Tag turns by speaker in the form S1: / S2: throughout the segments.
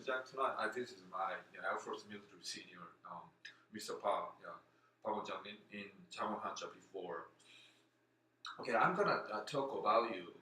S1: Jack tonight. This is my Air Force military senior, Mr. Park, Park Won-jang in Changwon Hanja before. Okay, I'm gonna talk about you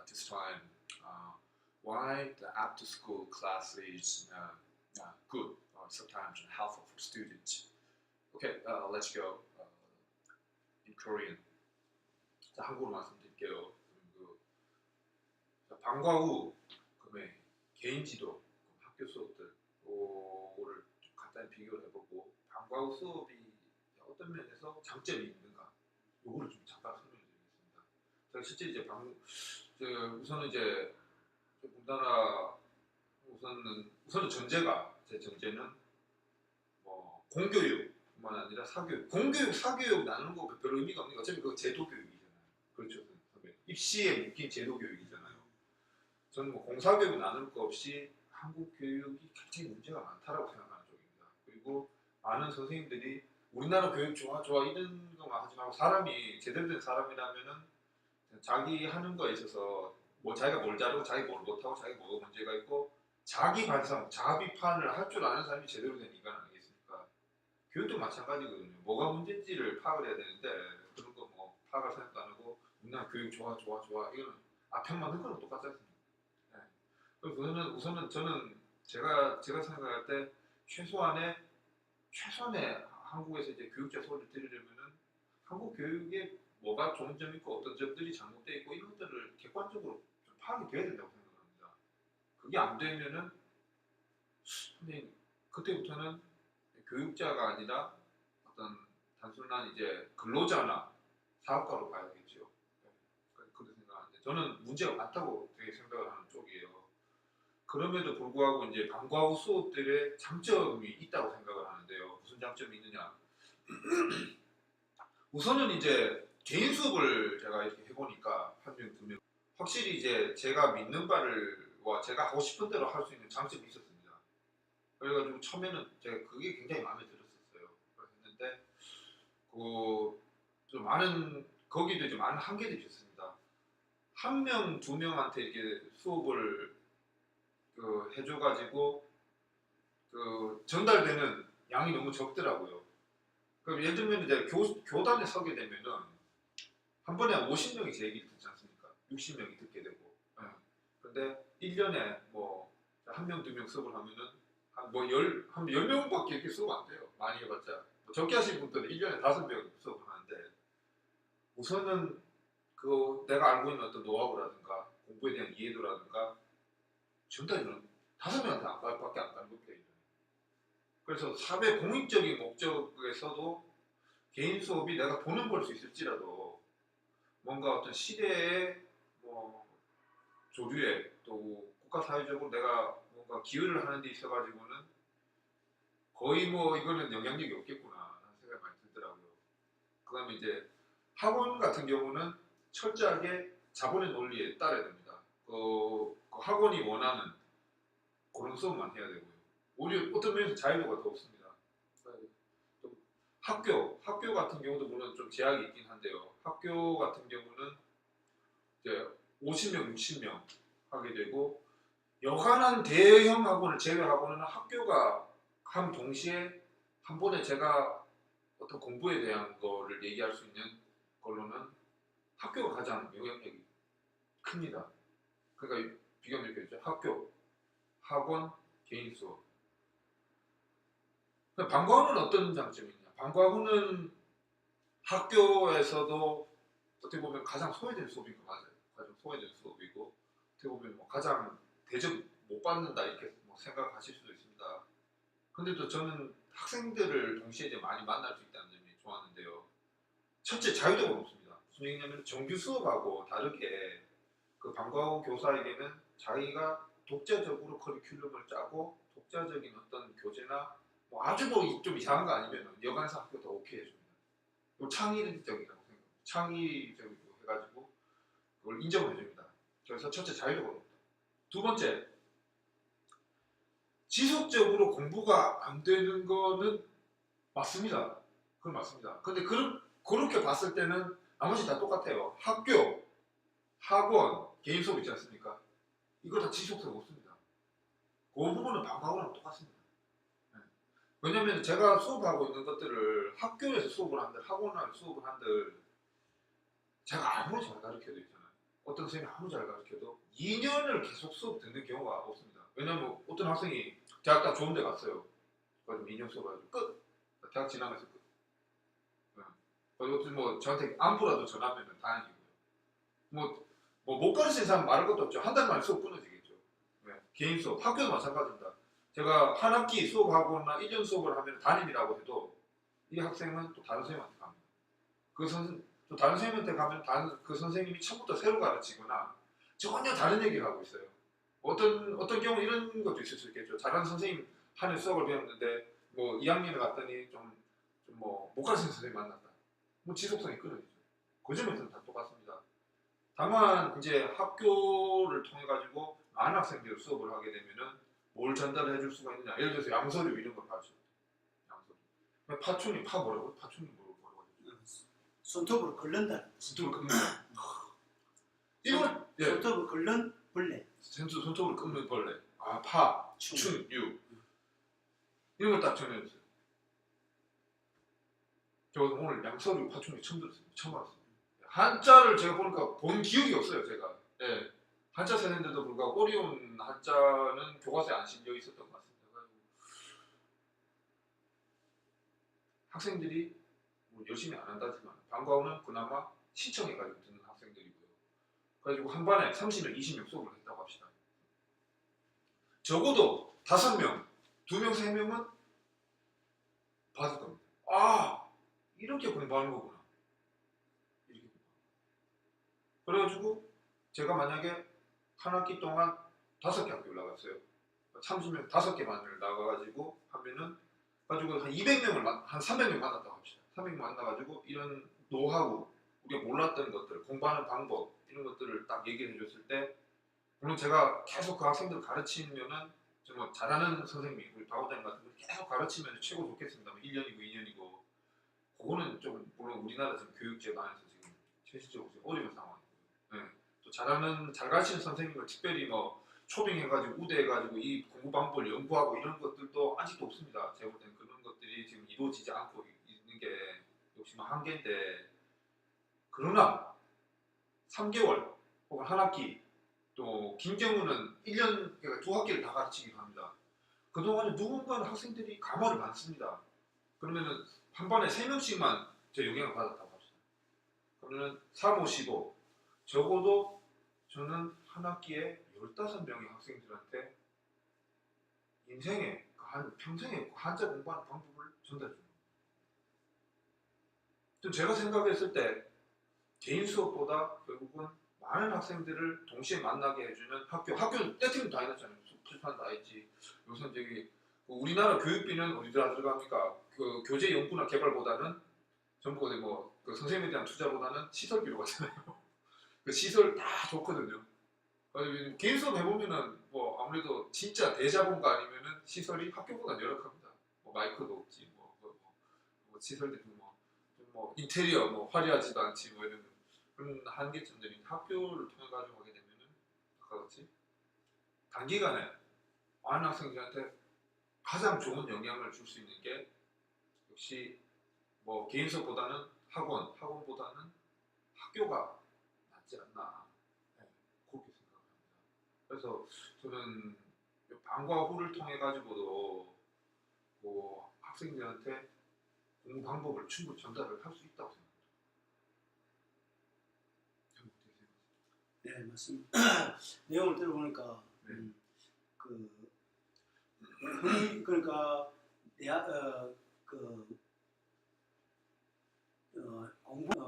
S1: this time. Why the after-school class is good or sometimes helpful for students. Okay, let's go in Korean. 자, 한국어로 말씀드릴게요. 방과 후 그다음에 개인 지도, 학교 수업들 를 간단히 비교를 해보고 방과 후 수업이 어떤 면에서 장점이 있는가, 요거를 좀 잠깐 설명드리겠습니다. 제가 실제 이제 우선은 이제 우리나라 우선은 전제가 제 전제는 뭐 공교육뿐만 아니라 사교육, 공교육, 사교육 나누는 거 별로 의미가 없는 거. 어차피 그거 제도 교육이잖아요. 그렇죠, 선배님. 입시에 묶인 제도 교육이잖아요. 저는 뭐 공사교육 나눌 거 없이 한국 교육이 굉장히 문제가 많다라고 생각하는 쪽입니다. 그리고 많은 선생님들이 우리나라 교육 좋아 이런 것만 하지 말고 사람이 제대로 된 사람이라면은 자기 하는 거에 있어서 뭐 자기가 뭘 잘하고 자기 뭘 못하고 자기 뭐가 문제가 있고 자기 반성, 자아 비판을 할 줄 아는 사람이 제대로 된 인간 아니겠습니까? 교육도 마찬가지거든요. 뭐가 문제인지를 파악을 해야 되는데 그런 거 뭐 파악할 생각도 안 하고 우리나라 교육 좋아 이거는 앞편만 넣은 거랑 똑같지 않습니까? 네. 그래서 우선은 저는 제가 생각할 때 최소한의 한국에서 이제 교육자 소리를 들으려면은 한국 교육에 뭐가 좋은 점이 있고 어떤 점들이 잘못되어 있고 이런 것들을 객관적으로 좀 파악이 돼야 된다고 생각합니다. 그게 안 되면은 근데 그때부터는 교육자가 아니라 어떤 단순한 이제 근로자나 사업가로 봐야 되겠죠. 그렇게 생각하는데 저는 문제가 많다고 되게 생각을 하는 쪽이에요. 그럼에도 불구하고 이제 방과 후 수업들의 장점이 있다고 생각을 하는데요. 무슨 장점이 있느냐? 우선은 이제 개인 수업을 제가 이렇게 해보니까 한 명, 두 명 확실히 이제 제가 믿는 바를와 제가 하고 싶은 대로 할 수 있는 장점이 있었습니다. 그래가지고 처음에는 제가 그게 굉장히 마음에 들었었어요. 그랬는데 좀 거기도 이제 많은 한계들이 있었습니다. 한 명, 두 명한테 이렇게 수업을 해줘가지고 전달되는 양이 너무 적더라고요. 그럼 예를 들면 이제 교단에 서게 되면은 한 번에 50명이 제 얘기를 듣지 않습니까? 60명이 듣게 되고. 근데 1년에 뭐 한 명, 두 명 수업을 하면은 한 10명밖에 이렇게 수업 안 돼요. 많이 해봤자. 적게 하신 분들은 1년에 5명 수업을 하는데 우선은 내가 알고 있는 어떤 노하우라든가 공부에 대한 이해도라든가 전달은 5명한테 밖에 안 가는 겁니다. 그래서 사회 공익적인 목적에서도 개인 수업이 내가 돈은 벌 수 있을지라도 뭔가 어떤 시대의 뭐 조류에 또 국가 사회적으로 내가 뭔가 기여를 하는 데 있어가지고는 거의 뭐 이거는 영향력이 없겠구나 하는 생각이 많이 들더라고요. 그 다음에 이제 학원 같은 경우는 철저하게 자본의 논리에 따라야 됩니다. 그 학원이 원하는 그런 수업만 해야 되고요. 오히려 어떤 면에서 자유도가 더 없습니다. 또 학교 같은 경우도 물론 좀 제약이 있긴 한데요. 학교 같은 경우는 이제 50명, 60명 하게 되고 여간한 대형 학원을 제외하고는 학교가 한 동시에 한 번에 제가 어떤 공부에 대한 거를 얘기할 수 있는 걸로는 학교가 가장 영향력이 큽니다. 그러니까 비교하면 이렇게 되죠. 학교, 학원, 개인 수업. 방과 후는 어떤 장점이 있냐? 방과 후는 학교에서도 어떻게 보면 가장 소외된 수업인 거 맞아요. 가장 소외된 수업이고 어떻게 보면 뭐 가장 대접 못 받는다 이렇게 뭐 생각하실 수도 있습니다. 근데 또 저는 학생들을 동시에 이제 많이 만날 수 있다는 점이 좋았는데요. 첫째, 자유도가 높습니다. 무슨 얘기냐면 정규 수업하고 다르게 그 방과 후 교사에게는 자기가 독자적으로 커리큘럼을 짜고 독자적인 어떤 교재나 뭐 아주 뭐 좀 이상한 거 아니면 여간사 학교도 오케이 해줍니다. 또 창의적이라고 생각합니다. 창의적으로 해가지고 그걸 인정을 해줍니다. 그래서 첫째, 자유도가 높다. 두 번째, 지속적으로 공부가 안 되는 거는 맞습니다. 그건 맞습니다. 근데 그렇게 봤을 때는 나머지 다 똑같아요. 학교, 학원, 개인 수업 있지 않습니까? 이거 다 지속성 없습니다. 그 부분은 방과후랑 똑같습니다. 네. 왜냐면 제가 수업하고 있는 것들을 학교에서 수업을 한들 학원을 수업을 한들 제가 아무리 잘 가르쳐도 있잖아요. 어떤 선생님이 아무리 잘 가르쳐도 2년을 계속 수업 듣는 경우가 없습니다. 왜냐면 어떤 학생이 대학 딱 좋은 데 갔어요. 그래서 2년 수업하고 끝. 대학 지나면서 끝. 네. 그리고 뭐 저한테 안부라도 전하면 다행이고요. 뭐 못 가르치는 사람 말할 것도 없죠. 한 달 만에 수업 끊어지겠죠. 네. 개인 수업, 학교도 마찬가지입니다. 제가 한 학기 수업하거나 1년 수업을 하면 담임이라고 해도 이 학생은 또 다른 선생님한테 갑니다. 또 다른 선생님한테 가면 그 선생님이 처음부터 새로 가르치거나 전혀 다른 얘기를 하고 있어요. 어떤 경우 이런 것도 있을 수 있겠죠. 잘하는 선생님 하는 수업을 배웠는데 뭐 2학년에 갔더니 좀 뭐 못 가르치는 선생님 만났다. 뭐 지속성이 끊어지죠. 그 점에서는 다 똑같습니다. 다만 이제 학교를 통해 가지고 많은 학생들이 수업을 하게 되면은 뭘 전달해 줄 수가 있느냐. 예를 들어서 양서류 이런 걸 가르쳐. 양서류. 파충류 뭐라고? 파충류 뭐라고?
S2: 손톱으로 긁는다.
S1: 손톱을 긁는 이거 예.
S2: 손톱으로 긁는 벌레.
S1: 손톱으로 긁는 벌레. 아, 파,
S2: 충.
S1: 유. 이런 걸 딱 전해주세요. 저 오늘 양서류 파충류 처음 들었어요. 처음 알았어요. 한자를 제가 보니까 본 기억이 없어요. 제가. 예. 한자 세대인데도 불구하고 어려운 한자는 교과서에 안 실려 있었던 것 같습니다. 그래가지고 학생들이 뭐 열심히 안 한다지만 방과후는 그나마 신청해가지고 듣는 학생들이고요. 그래가지고 한 반에 30명, 20명 수업을 했다고 합시다. 적어도 5명, 2명, 3명은 받을 겁니다. 아, 이렇게 공부하는 거구나. 이렇게. 그래가지고 제가 만약에 한 학기 동안 5개 학교를 나갔어요. 30명 5개 반을 나가가지고 하면은 가지고 한 200명을 한 300명 만났다고 합시다. 300명 만나가지고 이런 노하우, 우리가 몰랐던 것들, 공부하는 방법 이런 것들을 딱 얘기를 해줬을 때 물론 제가 계속 그 학생들 가르치면은 정말 잘하는 선생님이 우리 박원장 같은 분 계속 가르치면 최고 좋겠습니다. 1년이고 2년이고 그거는 좀 물론 우리나라 지금 교육제 안에서 지금 현실적으로 지금 어려운 상황이고요. 네. 또 잘 가르치는 선생님을 특별히 뭐 초빙해가지고 우대해가지고 이 공부 방법을 연구하고 이런 것들도 아직도 없습니다. 제가 볼 때는 그런 것들이 지금 이루어지지 않고 있는 게 역시 뭐 한계인데 그러나 3개월 혹은 한 학기 또 긴 경우는 1년 그러니까 2학기를 다 가르치기도 합니다. 그동안에 누군가는 학생들이 감화를 받습니다. 그러면은 한 번에 3명씩만 제 영향을 받았다고 합시다. 그러면 3, 5, 15 적어도 저는 한 학기에 15명의 학생들한테 인생에 평생에 한자 공부하는 방법을 전달해 줍니다. 좀 제가 생각했을 때 개인 수업보다 결국은 많은 학생들을 동시에 만나게 해주는 학교는 떼팀 다 해놨잖아요. 출판 다 했지. 요새 저기 우리나라 교육비는 어디다 들어갑니까? 그 교재 연구나 개발보다는 전부 뭐그 선생님에 대한 투자보다는 시설비로 가잖아요. 그 시설 다 좋거든요. 개인 수업 해보면은 뭐 아무래도 진짜 대자본가 아니면은 시설이 학교보다 열악합니다. 뭐 마이크도 없지, 뭐 시설들이 뭐 인테리어 뭐 화려하지도 않지 뭐 이런 그런 한계점들이 학교를 통해 가지고 하게 되면은 아까 같이 단기간에 많은 학생들한테 가장 좋은 영향을 줄 수 있는 게 역시 뭐 개인 수업보다는 학원보다는 학교가 낫지 않나. 네, 그렇게 생각합니다. 그래서 저는 방과후를 통해 가지고도 뭐 학생들한테 공부 방법을 충분히 전달을 할 수 있다고 생각합니다.
S2: 네, 맞습니다. 내용을 들어보니까
S1: 네.
S2: 그러니까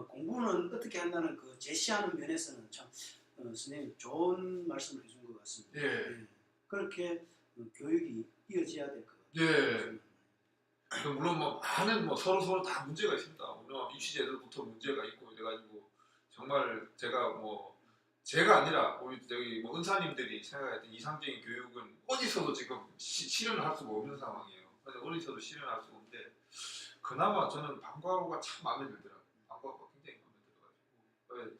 S2: 공부는 어떻게 한다는 그 제시하는 면에서는 참 선생님 좋은 말씀을 해준 것 같습니다.
S1: 예.
S2: 네. 그렇게 교육이 이어져야 될 것
S1: 예.
S2: 같아요.
S1: 물론 뭐 많은 뭐 서로 다 문제가 있습니다. 오늘 입시제도부터 문제가 있고 이래가지고 정말 제가 아니라 우리 저기 뭐 은사님들이 생각했던 이상적인 교육은 어디서도 지금 실현할 수가 없는 상황이에요. 그래서 어디서도 실현할 수가 없는데 그나마 저는 방과후가 참 마음에 들더라고요. 방과후가 굉장히 마음에 들어가지고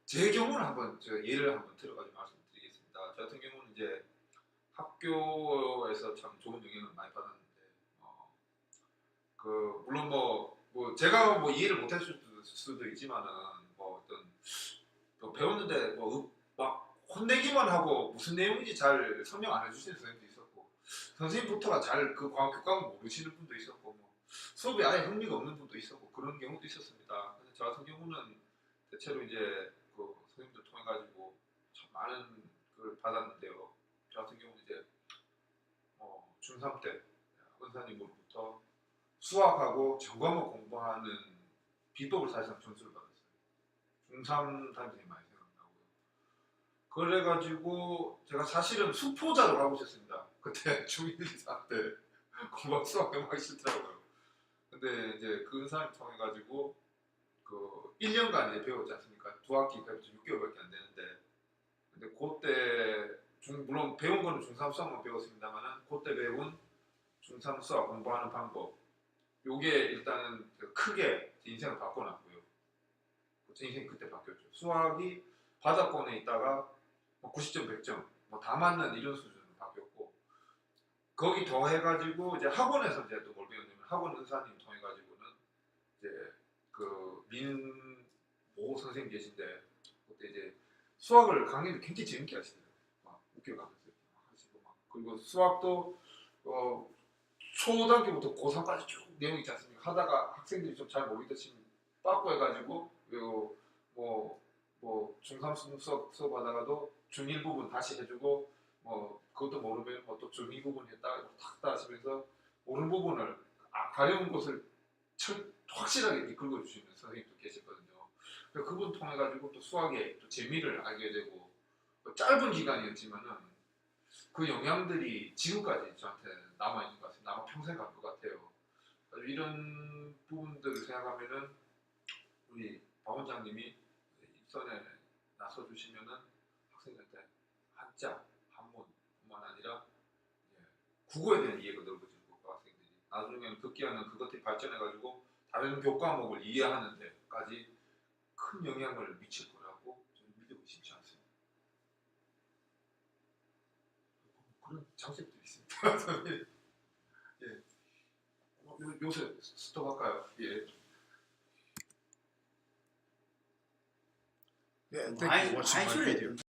S1: 제 경우는 한번 제가 예를 한번 들어가지고 말씀드리겠습니다. 저 같은 경우는 이제 학교에서 참 좋은 영향을 많이 받았는데 그 물론 뭐 제가 뭐 이해를 못했을 수도 있지만은 뭐 어떤 또 배웠는데 막 혼내기만 하고 무슨 내용인지 잘 설명 안 해주시는 선생님도 있었고 선생님부터가 잘 그 교과목 모르시는 분도 있었고 뭐 수업에 아예 흥미가 없는 분도 있었고 그런 경우도 있었습니다. 근데 저 같은 경우는 대체로 이제 그 선생님들 통해 가지고 참 많은 걸 받았는데요. 저 같은 경우는 이제 중3 때 은사님으로부터 수학하고 전과목 공부하는 비법을 사실상 전수를 받았어요. 중3 담임선생님 많이 생각나고요. 그래가지고 제가 사실은 수포자로 가고 싶었습니다. 그때 중1, 2사 때 공부하고 수학 너무 하기 싫더라고요. 근데 이제 그 은사님 통해가지고 그 1년간 이제 배웠지 않습니까? 두 학기 배워서 6개월밖에 안 되는데 근데 그때 물론 배운 거는 중3 수학만 배웠습니다만은 그때 배운 중3 수학 공부하는 방법 요게 일단은 크게 제 인생을 바꿔놨고요. 제 인생이 그때 바뀌었죠. 수학이 바닥권에 있다가 90점, 100점 뭐 다 맞는 이런 수준으로 바뀌었고 거기 더해가지고 이제 학원에서 이제 또 뭘 배웠냐면 학원 은사님 통해가지고는 이제 그 민모 선생님 계신데 그때 이제 수학을 강의를 굉장히 재밌게 하시더라고요. 막 웃겨가면서 하시고 막 그리고 수학도 초등학교부터 고3까지 쭉 내용 있지 않습니까? 하다가 학생들이 좀 잘 모르겠다 치면 빠꾸 해가지고 뭐 중3 수업 하다가도 중1 부분 다시 해주고 뭐 그것도 모르면 뭐 또 중2 부분 했다가 탁 하시면서 모르는 부분을 가려운 곳을 확실하게 이끌고 주시는 선생님도 계셨거든요. 그래서 그분 통해 가지고 또 수학의 또 재미를 알게 되고 짧은 기간이었지만은 그 영향들이 지금까지 저한테 남아 있는 것 같습니다. 아마 평생 갈 것 같아요. 이런 부분들을 생각하면은 우리 박 원장님이 입선에 나서 주시면은 학생들한테 한자, 한문뿐만 아니라 국어에 대한 이해가 넓어지고 그 학생들이 나중에는 급기야는 그것들이 발전해가지고 다른 교과목을 이해하는 데까지 큰 영향을 미칠 거라고 저는 믿고 싶지 않습니다. 그런 장점들이 있습니다. 예. 요새 스톱할까요? 예.
S3: Yeah, and thank you for watching my video.